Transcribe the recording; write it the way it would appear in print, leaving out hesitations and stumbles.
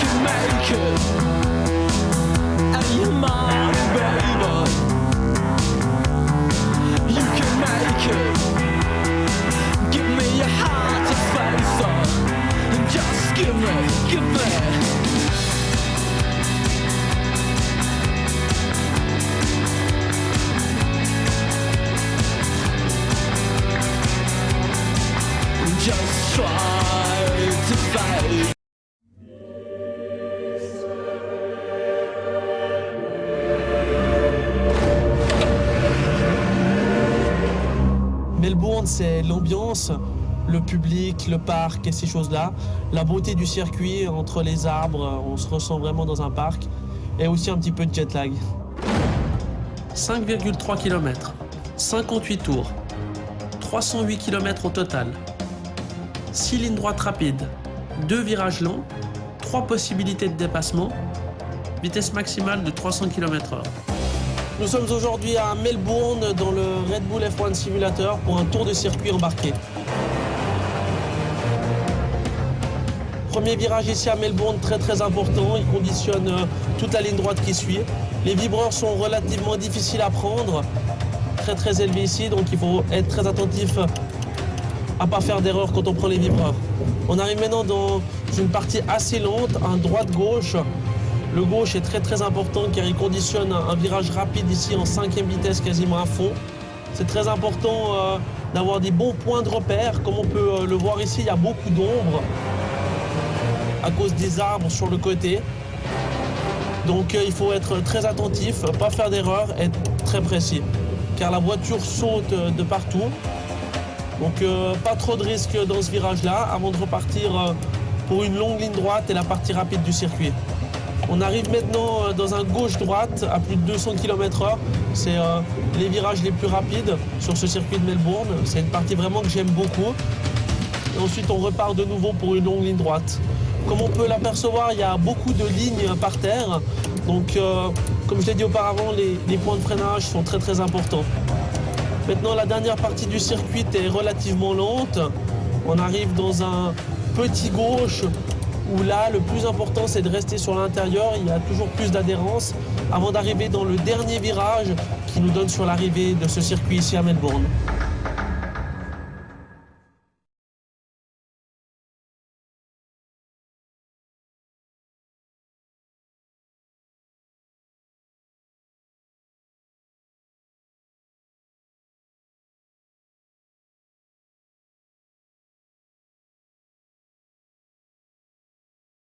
can make it, and you're mine, baby. You can make it. Give me your heart to face on, and just give me. Just try to fight. Melbourne, c'est l'ambiance, le public, le parc et ces choses-là. La beauté du circuit entre les arbres, on se ressent vraiment dans un parc. Et aussi un petit peu de jet lag. 5,3 km, 58 tours, 308 km au total. 6 lignes droites rapides, 2 virages lents, 3 possibilités de dépassement, vitesse maximale de 300 km/h. Nous sommes aujourd'hui à Melbourne dans le Red Bull F1 Simulator pour un tour de circuit embarqué. Premier virage ici à Melbourne, très important, il conditionne toute la ligne droite qui suit. Les vibreurs sont relativement difficiles à prendre, très élevés ici, donc il faut être très attentif à pas faire d'erreur quand on prend les vibreurs. On arrive maintenant dans une partie assez lente, un droite-gauche. Le gauche est très important car il conditionne un virage rapide ici en 5e vitesse quasiment à fond. C'est très important d'avoir des bons points de repère. Comme on peut le voir ici, il y a beaucoup d'ombre à cause des arbres sur le côté. Donc il faut être très attentif, pas faire d'erreur, être très précis. Car la voiture saute de partout. Donc pas trop de risques dans ce virage-là avant de repartir pour une longue ligne droite et la partie rapide du circuit. On arrive maintenant dans un gauche-droite à plus de 200 km/h. C'est les virages les plus rapides sur ce circuit de Melbourne. C'est une partie vraiment que j'aime beaucoup. Et ensuite on repart de nouveau pour une longue ligne droite. Comme on peut l'apercevoir, il y a beaucoup de lignes par terre. Donc comme je l'ai dit auparavant, les points de freinage sont très importants. Maintenant, la dernière partie du circuit est relativement lente. On arrive dans un petit gauche où là, le plus important, c'est de rester sur l'intérieur. Il y a toujours plus d'adhérence avant d'arriver dans le dernier virage qui nous donne sur l'arrivée de ce circuit ici à Melbourne.